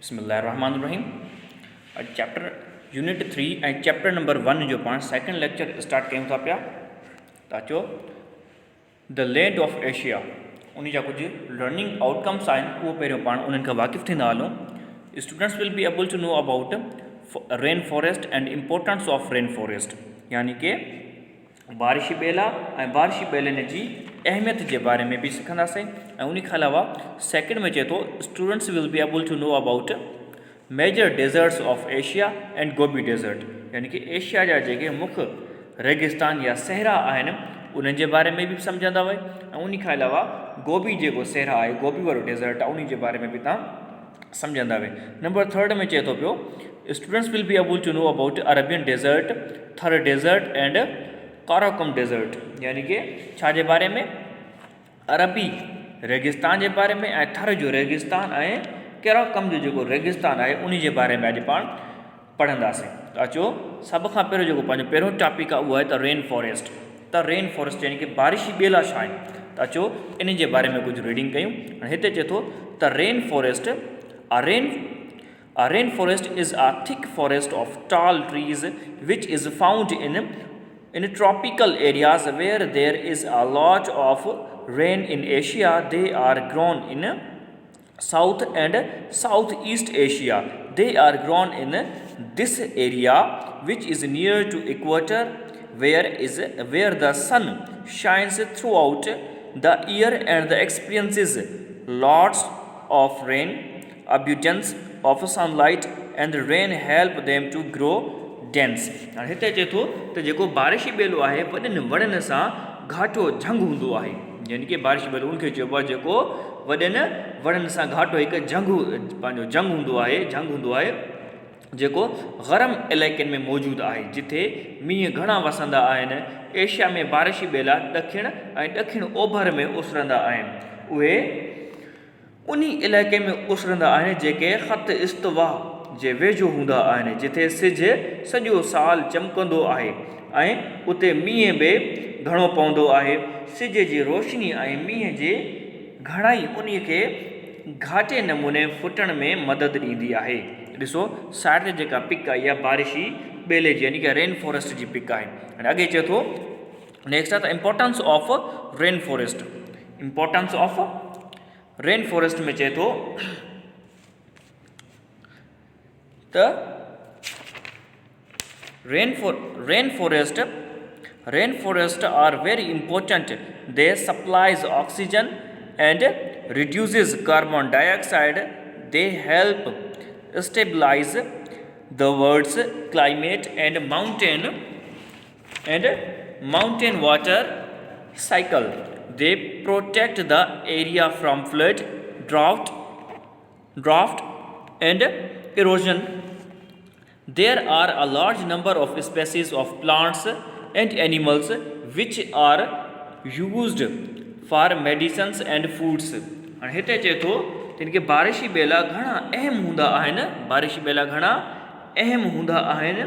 बिस्मिल्लाहिर्रहमानिर्रहीम। Chapter unit 3 ऐं chapter number 1 जो पाण सेकेंड लेक्चर स्टार्ट कयूं था पिया। ताचो द लैंड ऑफ एशिया उन जा कुछ लर्निंग आउटकम्स आहिनि, उहो पहिरियों पाण उन्हनि खां वाक़िफ़ थींदा हलूं। Students will be able to know about rain forest and importance of rain forest, यानी कि बारिशी ॿेला ऐं बारिशी ॿेलनि जी अहमियत जे बारे में बि सिखंदासीं। ऐं उन खां अलावा सेकेंड में चए थो students will be able to know about major deserts of Asia and Gobi desert, यानी कि एशिया जा जेके मुख्य रेगिस्तान या सहरा आहिनि उन्हनि जे बारे में बि सम्झंदा वई। ऐं उन खां अलावा गोबी जेको सहरा आहे, गोबी वारो डेज़र्ट आहे, उन जे बारे में बि तव्हां सम्झंदा वे। नंबर थर्ड में चए थो पियो students will be able to know about Arabian desert, Thar desert and Karakoram desert, यानी कि छा जे बारे में, अरबी रेगिस्तान जे बारे में ऐं थर जो रेगिस्तान ऐं काराकोरम जो जेको रेगिस्तान आहे उन जे बारे में अॼु पाण पढ़ंदासीं। त अचो सभ खां पहिरियों जेको पंहिंजो पहिरियों टॉपिक आहे उहो आहे त रेन फॉरेस्ट। त रेन फॉरेस्ट यानी कि बारिशी ॿेला छा आहिनि, त अचो इन जे बारे में कुझु रीडिंग कयूं। ऐं हिते चए थो त rain forest A rainforest is a thick forest of tall trees which is found in tropical areas where there is a lot of rain. In Asia, they are grown in South and Southeast Asia. They are grown in this area which is near to equator, where the sun shines throughout the year and experiences lots of rain. Abundance of sunlight and rain help them to grow dense. हाणे हिते चए थो त जेको बारिशी ॿेलो आहे वॾनि वणनि सां घाटो झंग हूंदो आहे, यानी कि बारिशी ॿेलो उनखे चइबो आहे जेको वॾनि वणनि सां घाटो हिकु पंहिंजो झंग हूंदो आहे जेको गरम इलाइक़नि में मौजूदु आहे, जिथे मींहं घणा वसंदा आहिनि। एशिया में बारिशी ॿेला ॾखिण ओभर में उसरंदा आहिनि, उहे उन इलाइक़े में उसरंदा आहिनि जेके ख़त इस्तवा जे वेझो हूंदा आहिनि, जिथे सिज सॼो साल चमकंदो आहे ऐं उते मींहं बि घणो पवंदो आहे। सिज जी रोशनी ऐं मींहं जे घणाई उन खे घाटे नमूने फुटण में मदद ॾींदी आहे। ॾिसो साइड ते जेका पिक आहे इहा बारिशी ॿेले जी, यानी कि रेन फॉरेस्ट जी पिक आहे। हाणे अॻे चए थो नेक्स्ट आहे त importance of rain forest. Importance of rain forest में चए थो त rain forest are very important. They supplies oxygen and reduces carbon dioxide. They help stabilise the world's climate and mountain water cycle. They protect the area from flood, drought and erosion. There are a large number of species of plants and animals which are used for medicines and foods. हाणे हिते चए थो तिन खे बारिशी ॿेला घणा अहम हूंदा आहिनि।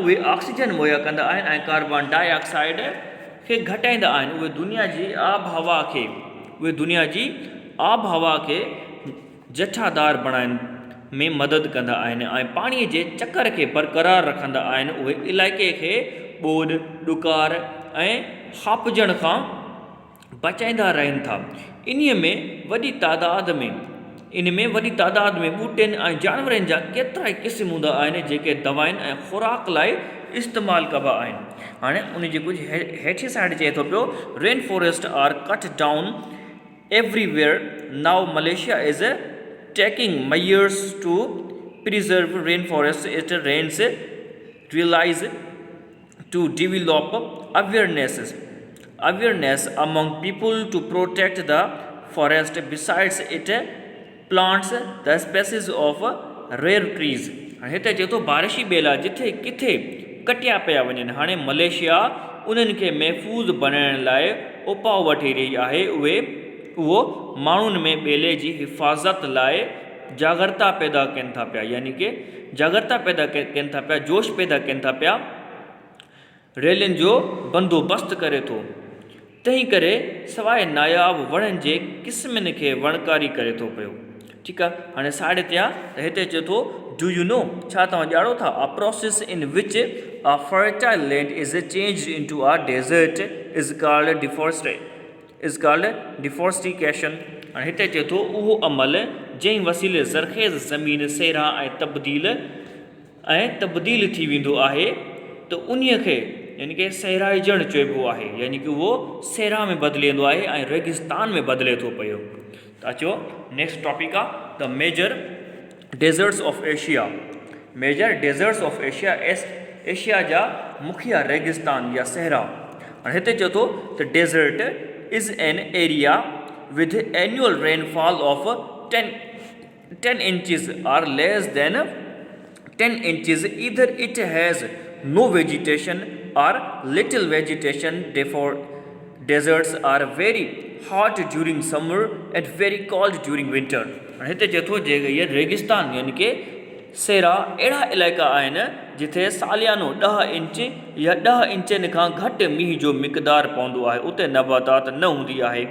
उहे ऑक्सीजन मुहैया कंदा आहिनि ऐं कार्बन डाइऑक्साइड खे घटाईंदा आहिनि। उहे दुनिया जी आब हवा खे जथादार बणाइण में मदद कंदा आहिनि ऐं पाणीअ जे चकर खे बरक़रार रखंदा आहिनि। उहे इलाइक़े खे ॿोॾि ॾुकार ऐं हापजण खां बचाईंदा रहनि था। इन में वॾी तादाद में ॿूटियुनि ऐं जानवरनि जा केतिरा ई क़िस्म हूंदा आहिनि जेके दवाउनि ऐं खुराक लाइ इस्तेमालु कबा आहिनि। हाणे उन जी कुझु हेठि साइड चए थो पियो rain forest are cut down everywhere. Now Malaysia is taking measures to preserve rain forest. It rains realise to develop awareness among people to protect the forest. Besides it plants the species of rare trees. हिते चए थो बारिशी ॿेला जिथे किथे कटिया पिया वञनि, हाणे Malaysia उन्हनि खे महफ़ूज़ बनाइण लाइ उपाउ वठी रही आहे। उहो माण्हुनि में ॿेले जी हिफ़ाज़त लाइ जागरता पैदा कनि था पिया, यानी कि जागरता पैदा कनि था पिया, जोश पैदा कनि था पिया। रेलियुनि जो बंदोबस्तु करे थो, तंहिं करे सवाइ नायाब वणनि जे क़िस्मनि खे वणकारी करे थो पियो। ठीकु आहे। हाणे साइड ते आहे त हिते चए थो डू यू नो, छा तव्हां ॼाणो था, अ process in which a fertile land is change into a desert is called deforestication. हाणे हिते चए थो उहो अमल जंहिं वसीले ज़रख़ेज़ ज़मीन सेरा ऐं तब्दील थी वेंदो आहे त उन्हीअ खे यानी कि सहराइजणु चइबो आहे, यानी कि उहो सेरा में बदिले वेंदो आहे ऐं रेगिस्तान में बदिले थो पियो। त अचो नेक्स्ट टॉपिक आहे the major deserts of Asia. Major deserts of Asia, Asia जा मुखिया रेगिस्तान या सहरा। हाणे हिते चए थो त desert is an area with annual rainfall of 10 inches or less than 10 inches. Either it has no vegetation or little vegetation. Therefore, deserts are very hot during summer and very cold during winter. हिते चए थो जे ये रेगिस्तान यानी कि सेरा अहिड़ा इलाइक़ा आहिनि जिथे सालियानो 10 इंच या 10 इंचनि खां घटि मींहं जो मिक़दारु पवंदो आहे, उते नबातात न हूंदी आहे।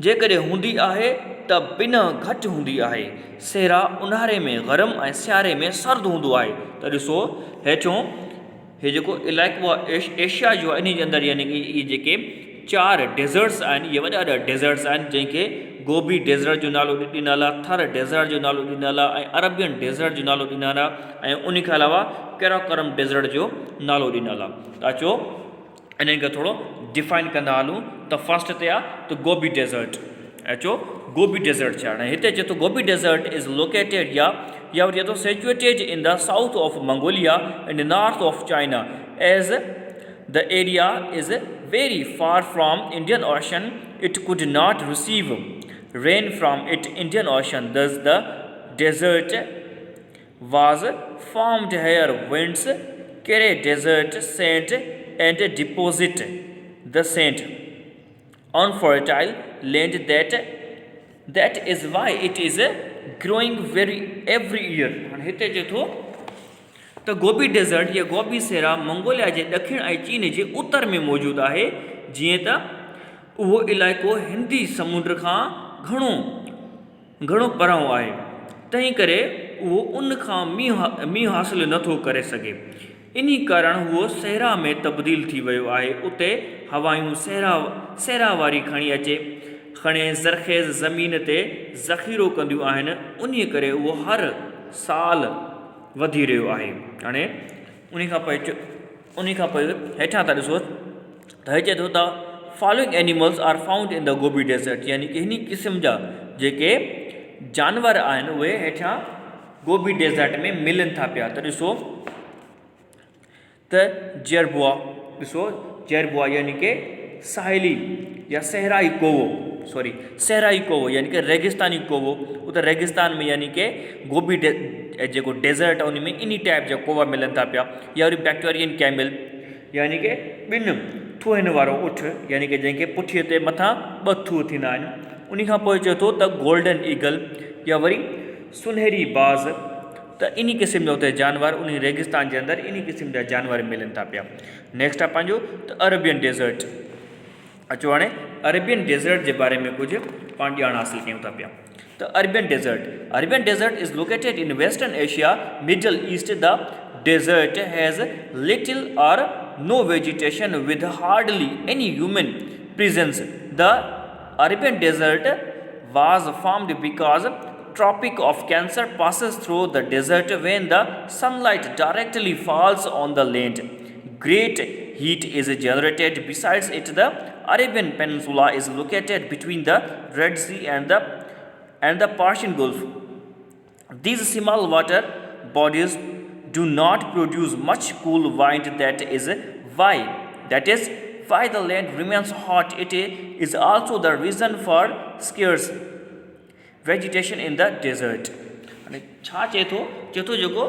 जेकॾहिं हूंदी आहे त बिना घटि हूंदी आहे। सेरा ऊन्हारे में गरम ऐं सियारे में सर्द हूंदो आहे। त ॾिसो हेठों हे जेको इलाइक़ो आहे एशिया जो आहे, इन जे अंदरि यानी कि इहे जेके 4 डेज़र्ट्स आहिनि, इहे वॾा डेज़र्ट्स आहिनि जंहिंखे गोबी डेज़र्ट जो नालो ॾिनल आहे, थर डेज़र्ट जो नालो ॾिनल आहे ऐं अरबियन डेज़र्ट जो नालो ॾिनल आहे ऐं उन खां अलावा कैराकोरम डेज़र्ट जो नालो ॾिनल आहे। त अचो इन्हनि खे थोरो डिफाइन कंदा हलूं। त फर्स्ट ते आहे त गोबी डेज़र्ट। अचो गोबी डेज़र्ट छा आहे। हिते चए थो गोबी डेज़र्ट इज़ लोकेटेड या चए थो situated in the south of Mongolia and north of China as the area is very far from Indian Ocean. It could not receive rain from it Indian Ocean, thus the desert was formed here. Winds carry desert sand and deposit the sand on fertile land. That is why it is growing every year. हिते चए थो त गोबी dessert या गोबी सेरा Mongolia जे ॾखिण ऐं चीन जे उत्तर में मौजूदु आहे। जीअं त उहो इलाइक़ो हिंदी समुंड खां घणो परियां आहे, तंहिं करे उहो उन खां मींहुं हासिलु नथो करे सघे। इन कारण उहो सहरा में तब्दील थी वियो आहे। उते हवायूं सहरा वारी खणे ज़रख़ेज़ ज़मीन ते ज़ख़ीरो कंदियूं आहिनि, उन करे उहो हर साल वधी रहियो आहे। हाणे उन खां पोइ हेठां था ॾिसो त चए थो त following animals are found in the Gobi desert, यानी कि हिन क़िस्म जा जेके जानवर आहिनि उहे हेठां गोबी डेज़र्ट में मिलनि था पिया। त ॾिसो त जेरबुआ यानी कि साहिली या सहराई कोवो यानी कि रेगिस्तानी कोवो। उते रेगिस्तान में यानी कि गोबी जेको डेज़र्ट आहे उन में इन टाइप जा कोवा मिलनि था पिया। या वरी बैक्टेरियन कैमल यानी कि 2 थूहनि वारो उठ, यानी कि जंहिंखे पुठीअ ते मथां 2 थूह थींदा आहिनि। उन खां पोइ चए थो त गोल्डन ईगल या वरी सुनहरी बाज़। त इन क़िस्म जा उते जानवर उन रेगिस्तान जे अंदरि इन क़िस्म जा जानवर मिलनि था पिया। नेक्स्ट आहे पंहिंजो त अरेबियन डेज़र्ट। अचो हाणे अरेबियन डेज़र्ट जे बारे में कुझु पाण ॼाण हासिलु कयूं था पिया। त Arabian desert is located in western Asia Middle East. The desert has little or no vegetation with hardly any human presence. The Arabian desert was formed because Tropic of Cancer passes through the desert. When the sunlight directly falls on the land, great heat is generated. Besides it, the Arabian Peninsula is located between the Red Sea and the Persian Gulf. These small water bodies do not produce much cool wind. That is why the land remains hot. It is also the reason for scarce vegetation in the desert. हाणे छा चए थो जेको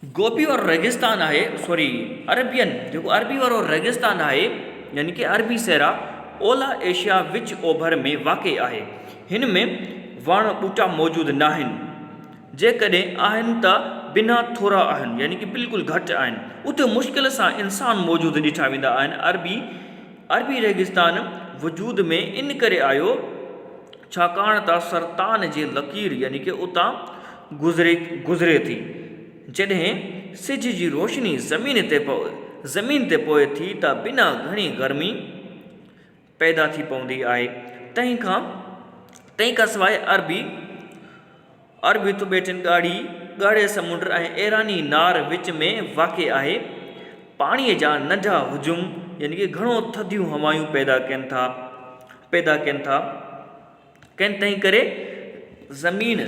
गोबी वारो रेगिस्तान आहे, जेको अरबी वारो रेगिस्तान आहे यानी कि अरबी सहरा ओलह एशिया विच ओभर में वाक़ई आहे। हिन में वण ॿूटा मौजूदु न आहिनि, जेकॾहिं आहिनि त बिना थोरा आहिनि, यानी कि बिल्कुलु घटि आहिनि। उते मुश्किल सां इंसान मौजूदु ॾिठा वेंदा आहिनि। अरबी रेगिस्तान वजूद में इन करे आयो छाकाणि त सरतान जी लकीर यानी कि उतां गुज़रे थी। जॾहिं सिज जी रोशनी ज़मीन ते पोए थी त बिना घणी गर्मी पैदा थी पवंदी आहे। तंहिं खां सवाइ अरबी तुबेटिन ॻाढ़े समुंड ऐं ईरानी नार विच में वाक़िअ आहे। पाणीअ जा नंढा हुजुम यानी कि घणो थधियूं हवायूं पैदा कनि था। तंहिं करे ज़मीन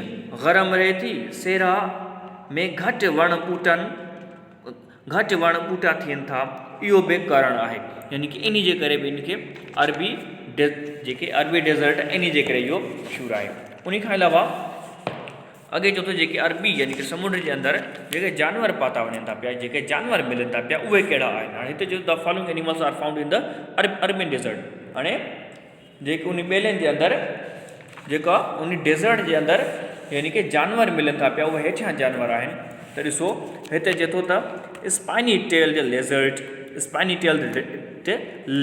गरम रहे थी। सेरा में घटि वण ॿूटा थियनि था। इहो बि कारण आहे। यानी कि इन जे करे बि इनखे अरबी डेज़र्ट इन जे करे इहो मशहूरु आहे। उन खां अलावा अॻे चओ त जेके अरबी यानी कि समुंड जे अंदरि जेके जानवर पाता वञनि था पिया, जेके जानवर मिलनि था पिया, उहे कहिड़ा आहिनि। हाणे हिते जो the following animals are found in the Arabian desert. हाणे जेके उन ॿेलनि जे अंदरि जेका उन डेज़र्ट जे अंदरि यानी कि जानवर मिलनि था पिया, उहे हेठियां जानवर आहिनि। त ॾिसो हिते चए थो त स्पाइनी टेल्ड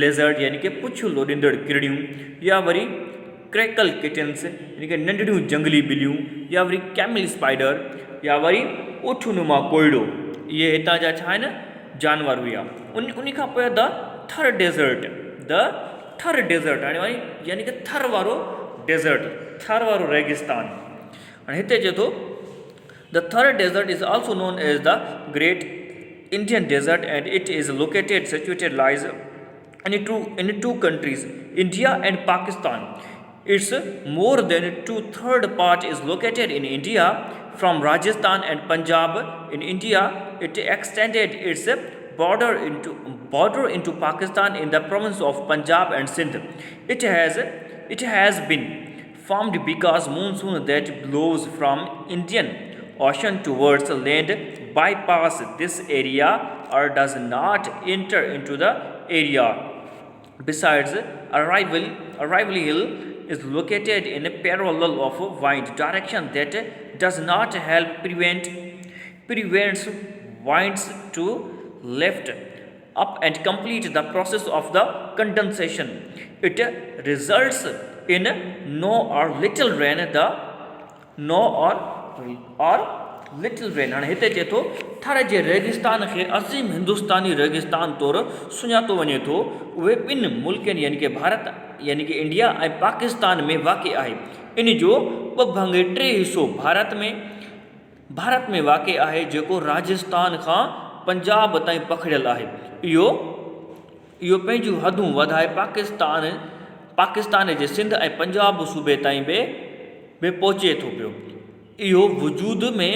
लेज़र्ड यानी कि पुछियूं लोॾींदड़ किरड़ियूं, या वरी क्रैकल किटन्स यानी कि नंढड़ियूं जंगली ॿिलियूं, या वरी कैमल स्पाइडर, या वरी उठनुमा कोयड़ो, इहे हितां जा छा आहिनि जानवर हुआ। उन खां पोइ द थर डेज़र्ट हाणे वरी यानी कि थर वारो डेज़र्ट, थर वारो रेगिस्तान। हाणे हिते चए थो the Thar desert is also known as the great Indian desert and it is situated lies in two countries, India and Pakistan. Its more than 2/3 part is located in India. From Rajasthan and Punjab in India, it extended its border into Pakistan in the province of Punjab and Sindh. It has been formed because monsoon that blows from Indian Ocean towards land bypass this area or does not enter into the area. Besides, Arrival Hill is located in a parallel of wind direction that does not help prevents winds to lift up and complete the process of the condensation. It results in no or little rain. हाणे हिते चए थो थर जे रेगिस्तान खे अज़ीम हिंदुस्तानी रेगिस्तान तौरु सुञातो वञे थो। उहे ॿिनि मुल्कनि यानी कि भारत यानी कि इंडिया ऐं पाकिस्तान में वाक़िअ आहे। इन जो 2/3 हिसो भारत में वाक़िअ आहे, जेको राजस्थान खां पंजाब ताईं पखिड़ियल आहे। इहो पंहिंजूं हदूं वधाए पाकिस्तान जे सिंध ऐं पंजाब सूबे ताईं बि पहुचे थो पियो। इहो वजूद में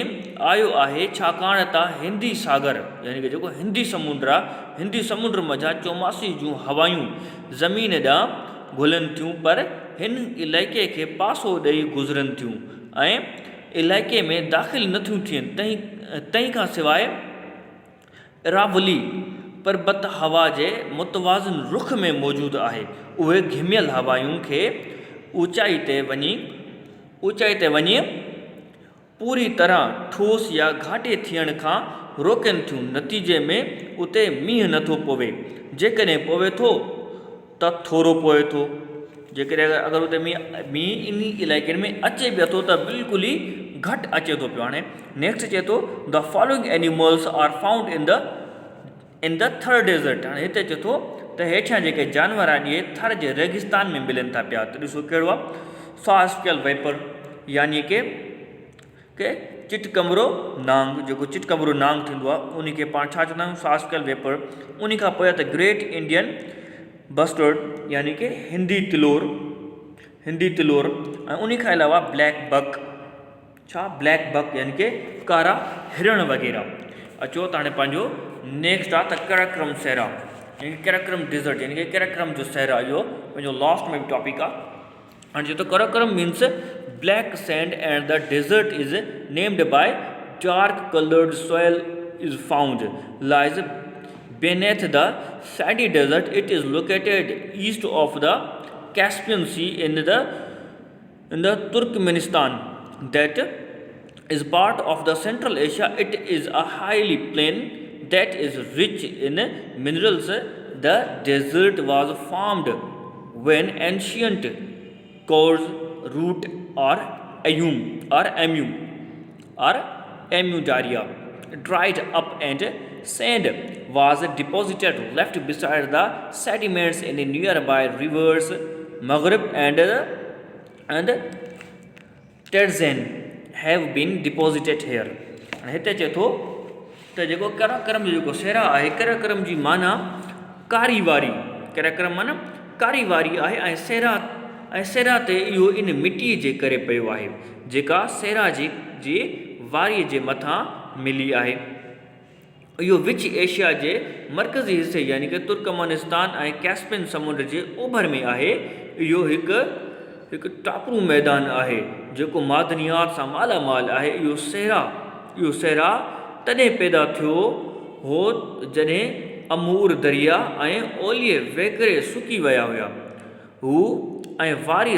आयो आहे छाकाणि त हिंदी सागर यानी कि जेको हिंदी समुंड आहे, हिंदी समुंड मझां 84 जूं हवायूं ज़मीन ॾांहुं घुलनि थियूं, पर हिन इलाइक़े खे पासो ॾेई गुज़रनि थियूं ऐं इलाइक़े में दाख़िल नथियूं थियनि। तंहिं खां सवाइ अरावली पर्बत हवा जे मुतवाज़िन रुख में मौजूदु आहे। उहे घिमियल हवायुनि खे ऊचाई ते वञी पूरी तरह ठोस या घाटे थियण खां रोकनि थियूं। नतीजे में उते मींहुं नथो पवे, जेकॾहिं पवे थो त थोरो पवे थो। जेकॾहिं अगरि उते मींहुं इन इलाइक़नि में अचे बि थो त बिल्कुलु ई घटि अचे थो पियो। हाणे नेक्स्ट चए थो the following animals are found in the Thar desert. हाणे हिते चए थो त हेठियां जेके जानवर आहिनि इहे थर जे रेगिस्तान में मिलनि था पिया। त ॾिसो कहिड़ो आहे, फास्पियल वेपर यानी कि चिटकमरो नांग, जेको चिटकमरो नांग थींदो आहे उनखे पाण छा चवंदा आहियूं, फास्पियल वेपर। उन खां पोइ त ग्रेट इंडियन बस्टर्ड यानी कि हिंदी तिलोर ऐं उन खां अलावा ब्लैक बक यानी कि कारा हिरण वग़ैरह। अचो त हाणे पंहिंजो नेक्स्ट आहे त कैराक्रम सहरा यानी कि कैराक्रम डेज़र्ट यानी कि कैराक्रम जो सहरा। इहो पंहिंजो लास्ट में बि टॉपिक आहे। हाणे चए थो कैराक्रम means black sand and the desert is named by dark colored soil is found lies beneath the sandy desert. It is located east of the Caspian Sea in the Turkmenistan that is part of the Central Asia. It is a highly plain that is rich in minerals. The desert was formed when ancient cores root or mu diarrhea. Dried up and sand was deposited left beside the sediments in the nearby rivers Maghrib and Terzen have been deposited here. हिते चए थो त जेको कराक्रम जो जेको सेरा आहे, कराक्रम जी माना कारी वारी, कराक्रम माना कारी वारी आहे ऐं सेरा ते इहो इन मिटीअ जे करे पियो आहे जेका सेरा जी वारीअ जे मथां मिली आहे। इहो विच एशिया जे मर्कज़ी हिसे यानी कि तुर्कमानिस्तान ऐं कैस्पियन समुंड जे ओभर में आहे। इहो हिकु टापरू मैदान आहे जेको मादनियात सां मालामाल आहे। इहो सेरा तॾहिं पैदा थियो हो जॾहिं अमूर दरिया ऐं ओलिए वेकिरे सुकी विया हुआ। हू ऐं वारी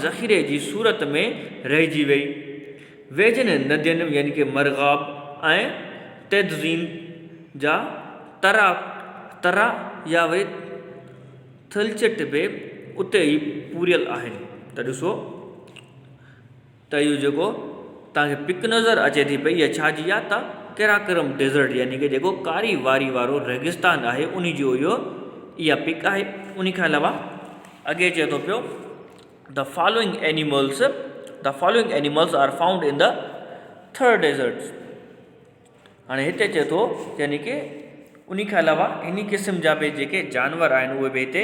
ज़ख़ीरे जी सूरत में रहिजी वई। वेझनि नदियुनि यानी कि मरग़ाब ऐं तेज़ीन जा तरा या वरी थलचट बि उते ई पूरियल आहिनि। त ॾिसो त इहो जेको तव्हांखे पिक नज़र अचे थी पई इहा छाजी आहे त कराक्रम डेज़र्ट यानी कि जेको कारी वारी वारो रेगिस्तान आहे उन जो इहा पिक आहे। उन खां अलावा अॻे चए थो पियो the following animals are found in the third deserts. हाणे हिते चए थो यानी कि उन खां अलावा इन क़िस्म जा बि जेके जानवर आहिनि उहे बि हिते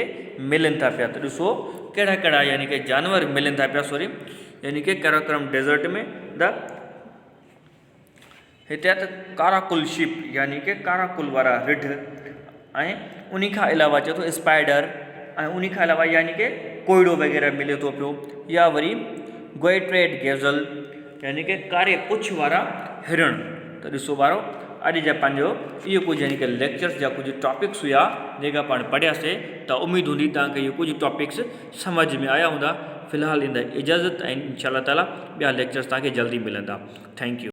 मिलनि था पिया। त ॾिसो कहिड़ा कहिड़ा यानी कि जानवर मिलनि था पिया यानी कि कराक्रम डेज़र्ट में हिते त काराकुल शीप यानी कि काराकुल वारा रिढ ऐं उन खां अलावा चए थो स्पाइडर ऐं उन खां अलावा यानी कि कोयड़ो वग़ैरह मिले थो पियो या वरी गोएट्रेड गेज़ल यानी कि कारे पुछ वारा हिरण। त ॾिसो वारो अॼु जा पंहिंजो इहो कुझु यानी कि लेक्चर्स जा कुझु टॉपिक्स हुआ जेका पाण पढ़ियासीं। त उमेदु हूंदी तव्हांखे इहो कुझु टॉपिक्स सम्झ में आया हूंदा। फ़िलहालु इन इजाज़त ऐं इंशाअल्लाह ताला ॿिया लेक्चर्स तव्हांखे जल्दी मिलंदा। Thank U.